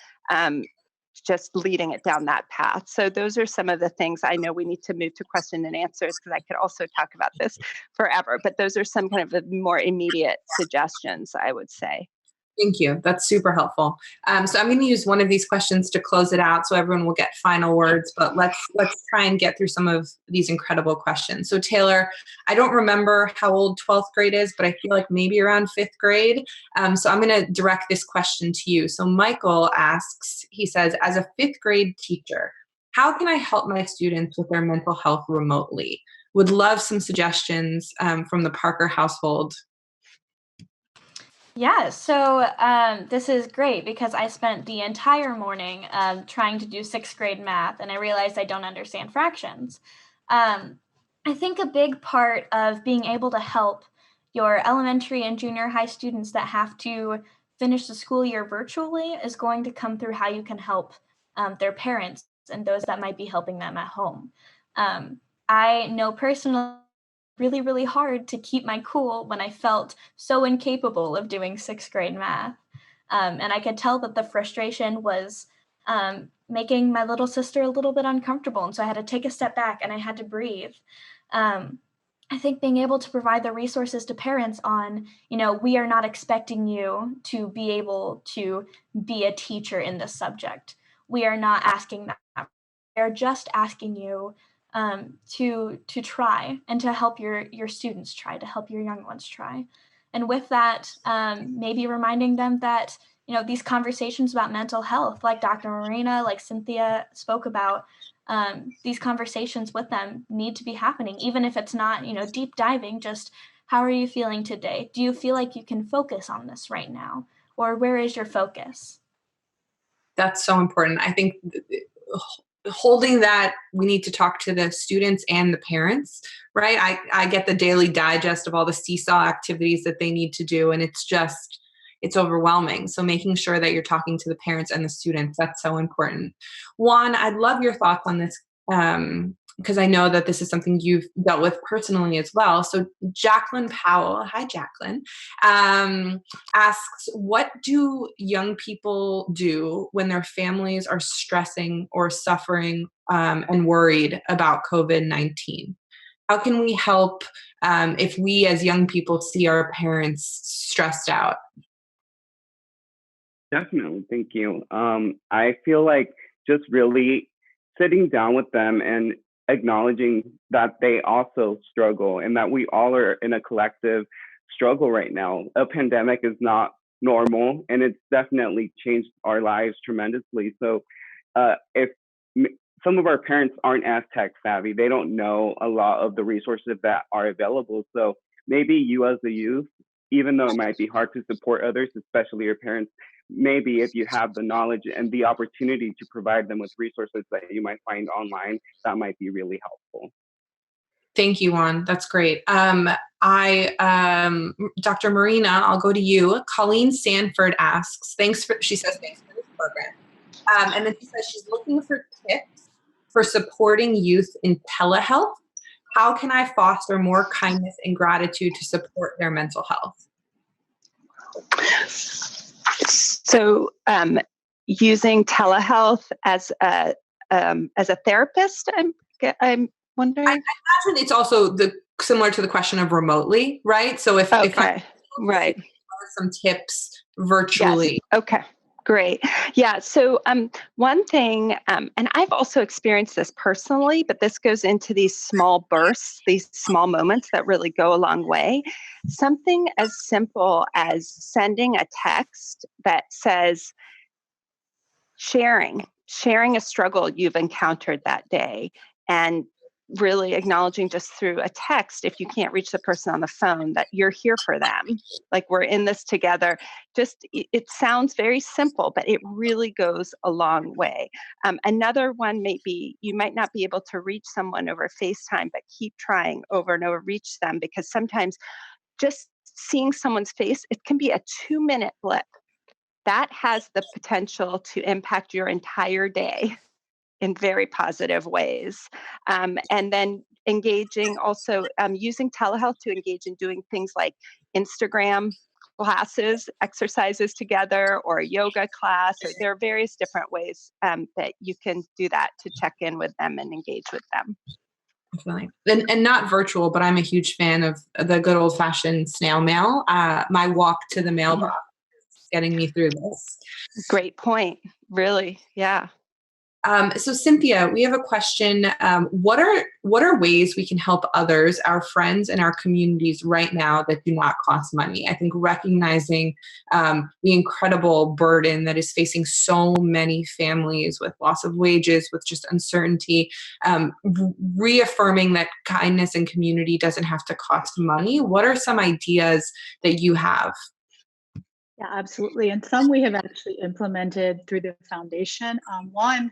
Just leading it down that path. So those are some of the things. I know we need to move to question and answers because I could also talk about this forever, but those are some kind of the more immediate suggestions, I would say. Thank you. That's super helpful. So I'm going to use one of these questions to close it out, so everyone will get final words. But let's try and get through some of these incredible questions. So Taylor, I don't remember how old 12th grade is, but I feel like maybe around 5th grade. So I'm going to direct this question to you. So Michael asks, he says, as a 5th grade teacher, how can I help my students with their mental health remotely? Would love some suggestions from the Parker household. Yeah, so this is great because I spent the entire morning trying to do 6th grade math, and I realized I don't understand fractions. I think a big part of being able to help your elementary and junior high students that have to finish the school year virtually is going to come through how you can help their parents and those that might be helping them at home. I know personally really, really hard to keep my cool when I felt so incapable of doing 6th grade math. And I could tell that the frustration was making my little sister a little bit uncomfortable. And so I had to take a step back and I had to breathe. I think being able to provide the resources to parents on, we are not expecting you to be able to be a teacher in this subject. We are not asking that. We are just asking you to try and to help your students try, to help your young ones try. And with that, maybe reminding them that, these conversations about mental health, like Dr. Marina, like Cynthia spoke about, these conversations with them need to be happening, even if it's not, deep diving, just how are you feeling today? Do you feel like you can focus on this right now? Or where is your focus? That's so important. I think holding that, we need to talk to the students and the parents, right? I get the daily digest of all the seesaw activities that they need to do, and it's overwhelming. So making sure that you're talking to the parents and the students, that's so important. Juan, I'd love your thoughts on this, because I know that this is something you've dealt with personally as well. So Jacqueline Powell, hi Jacqueline, asks, what do young people do when their families are stressing or suffering and worried about COVID-19? How can we help if we as young people see our parents stressed out? Definitely. Thank you. I feel like just really sitting down with them and acknowledging that they also struggle and that we all are in a collective struggle right now. A pandemic is not normal, and it's definitely changed our lives tremendously. So if some of our parents aren't as tech savvy, they don't know a lot of the resources that are available. So maybe you as a youth, even though it might be hard to support others, especially your parents, maybe if you have the knowledge and the opportunity to provide them with resources that you might find online, that might be really helpful. Thank you, Juan. That's great. Dr. Marina, I'll go to you. Colleen Sanford asks, she says, thanks for this program. And then she says she's looking for tips for supporting youth in telehealth. How can I foster more kindness and gratitude to support their mental health? So using telehealth as a therapist, I'm wondering. I imagine it's also similar to the question of remotely, right? So if I right, some tips virtually. Yes. Okay. Great. Yeah. So one thing, and I've also experienced this personally, but this goes into these small bursts, these small moments that really go a long way. Something as simple as sending a text that says, sharing a struggle you've encountered that day, and really acknowledging just through a text, if you can't reach the person on the phone, that you're here for them. Like, we're in this together. Just, it sounds very simple, but it really goes a long way. Another one may be, you might not be able to reach someone over FaceTime, but keep trying over and over, reach them, because sometimes just seeing someone's face, it can be a 2-minute blip. That has the potential to impact your entire day in very positive ways. And then engaging also, using telehealth to engage in doing things like Instagram classes, exercises together, or a yoga class, or there are various different ways that you can do that to check in with them and engage with them. Definitely. And not virtual, but I'm a huge fan of the good old fashioned snail mail. My walk to the mailbox is getting me through this. Great point. Really. Yeah. So Cynthia, we have a question. What are ways we can help others, our friends and our communities right now that do not cost money? I think recognizing the incredible burden that is facing so many families with loss of wages, with just uncertainty, reaffirming that kindness and community doesn't have to cost money. What are some ideas that you have? Yeah, absolutely. And some we have actually implemented through the foundation. One,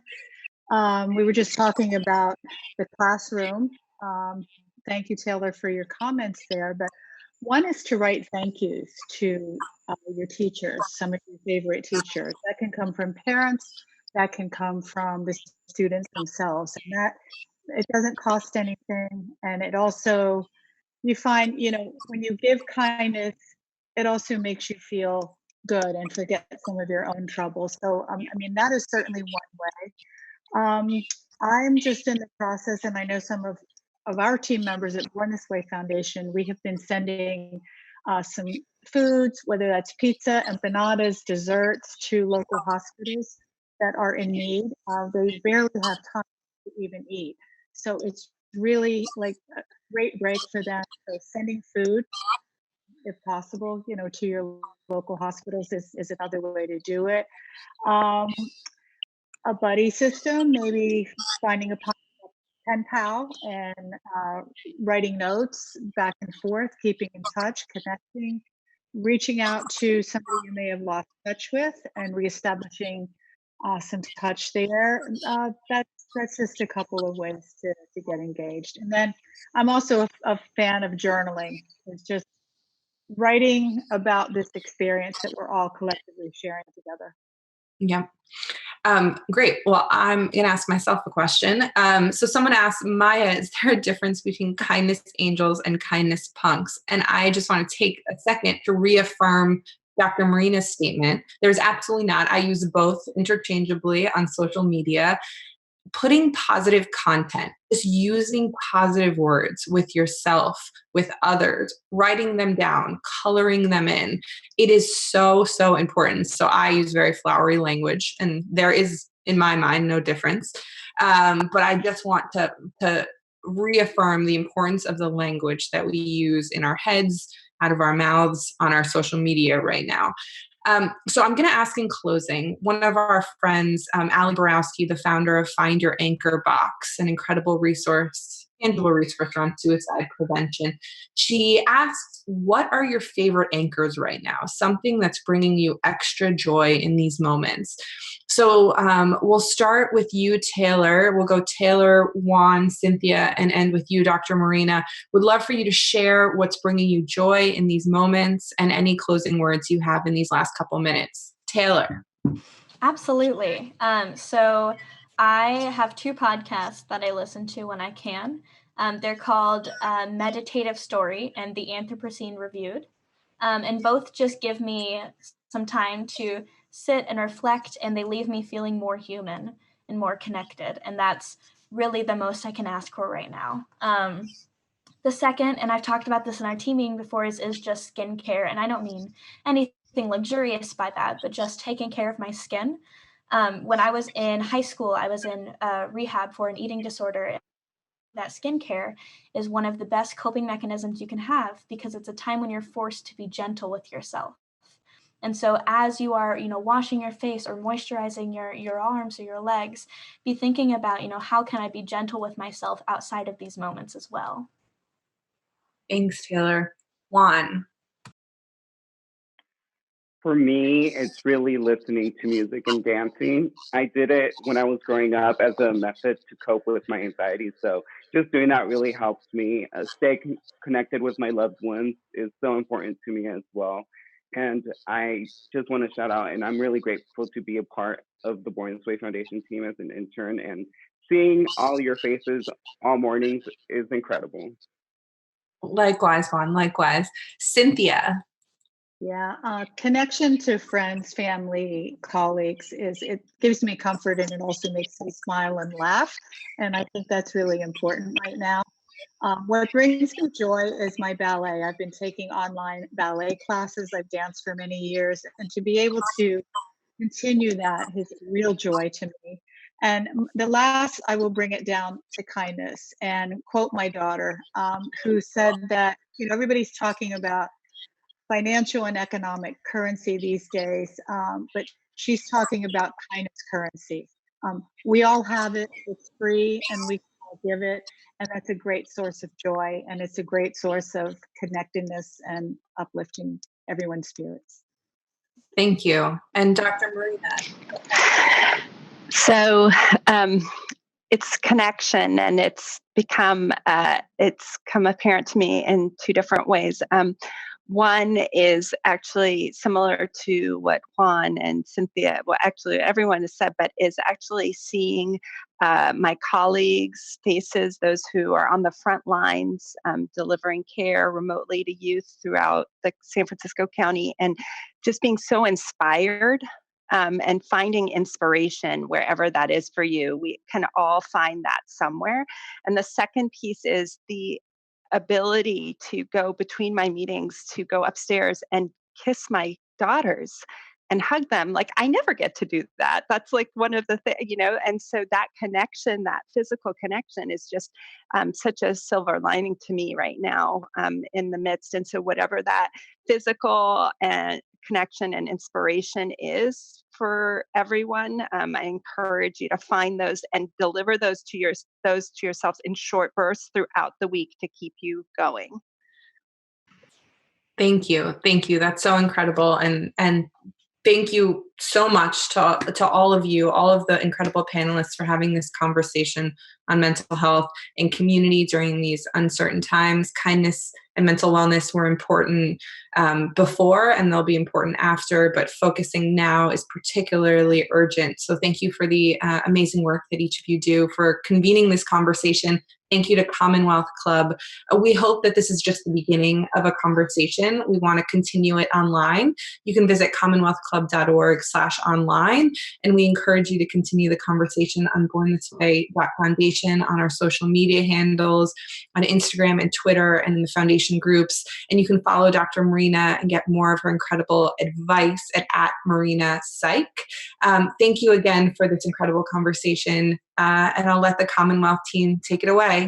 we were just talking about the classroom. Thank you, Taylor, for your comments there. But one is to write thank yous to your teachers, some of your favorite teachers. That can come from parents, that can come from the students themselves. And that, it doesn't cost anything. And it also, you find, when you give kindness, it also makes you feel good and forget some of your own troubles. So, that is certainly one way. I'm just in the process, and I know some of our team members at Born This Way Foundation, we have been sending some foods, whether that's pizza, empanadas, desserts, to local hospitals that are in need. They barely have time to even eat. So it's really like a great break for them. So sending food, if possible, to your local hospitals is another way to do it. Um, a buddy system, maybe finding a pen pal and writing notes back and forth, keeping in touch, connecting, reaching out to somebody you may have lost touch with, and reestablishing some touch there. That's just a couple of ways to get engaged. And then I'm also a fan of journaling. It's just writing about this experience that we're all collectively sharing together. Yeah. Great. Well, I'm going to ask myself a question. So someone asked, Maya, is there a difference between kindness angels and kindness punks? And I just want to take a second to reaffirm Dr. Marina's statement. There's absolutely not. I use both interchangeably on social media. Putting positive content, just using positive words with yourself, with others, writing them down, coloring them in. It is so, so important. So I use very flowery language, and there is, in my mind, no difference. But I just want to reaffirm the importance of the language that we use in our heads, out of our mouths, on our social media right now. So I'm going to ask in closing, one of our friends, Ali Borowski, the founder of Find Your Anchor Box, an incredible resource, tangible resource on suicide prevention. She asked, what are your favorite anchors right now? Something that's bringing you extra joy in these moments. So we'll start with you, Taylor. We'll go Taylor, Juan, Cynthia, and end with you, Dr. Marina. Would love for you to share what's bringing you joy in these moments and any closing words you have in these last couple minutes. Taylor. Absolutely. So I have two podcasts that I listen to when I can. They're called Meditative Story and The Anthropocene Reviewed. And both just give me some time to sit and reflect, and they leave me feeling more human and more connected. And that's really the most I can ask for right now. The second, and I've talked about this in our team meeting before, is just skincare. And I don't mean anything luxurious by that, but just taking care of my skin. When I was in high school, I was in rehab for an eating disorder. That skincare is one of the best coping mechanisms you can have, because it's a time when you're forced to be gentle with yourself. And so as you are, washing your face or moisturizing your arms or your legs, be thinking about, how can I be gentle with myself outside of these moments as well? Thanks, Taylor. Juan. For me, it's really listening to music and dancing. I did it when I was growing up as a method to cope with my anxiety. So just doing that really helps me stay connected with my loved ones is so important to me as well. And I just want to shout out, and I'm really grateful to be a part of the Born This Way Foundation team as an intern, and seeing all your faces all mornings is incredible. Likewise, Juan, likewise. Cynthia. Yeah, connection to friends, family, colleagues it gives me comfort, and it also makes me smile and laugh. And I think that's really important right now. What brings me joy is my ballet. I've been taking online ballet classes. I've danced for many years, and to be able to continue that is real joy to me. And the last, I will bring it down to kindness and quote my daughter, who said that, everybody's talking about financial and economic currency these days, but she's talking about kindness currency. We all have it, it's free, and we can all give it. And that's a great source of joy, and it's a great source of connectedness and uplifting everyone's spirits. Thank you. And Dr. Marina. So it's connection, and it's come apparent to me in two different ways. One is actually similar to what Juan and Cynthia, well, actually everyone has said, but is actually seeing my colleagues' faces, those who are on the front lines delivering care remotely to youth throughout the San Francisco County, and just being so inspired and finding inspiration wherever that is for you. We can all find that somewhere. And the second piece is the ability to go between my meetings, to go upstairs and kiss my daughters and hug them. Like, I never get to do that. That's like one of the things, and so that connection, that physical connection is just such a silver lining to me right now in the midst. And so whatever that physical and connection and inspiration is for everyone, I encourage you to find those and deliver those to yourselves in short bursts throughout the week to keep you going. Thank you. That's so incredible. And thank you so much to all of you, all of the incredible panelists, for having this conversation on mental health and community during these uncertain times. Kindness and mental wellness were important before, and they'll be important after, but focusing now is particularly urgent. So thank you for the amazing work that each of you do, for convening this conversation. Thank you to Commonwealth Club. We hope that this is just the beginning of a conversation. We want to continue it online. You can visit commonwealthclub.org/online, and we encourage you to continue the conversation on Born This Way Foundation on our social media handles, on Instagram and Twitter, and in the foundation groups. And you can follow Dr. Marina and get more of her incredible advice at @MarinaPsych. Thank you again for this incredible conversation. And I'll let the Commonwealth team take it away.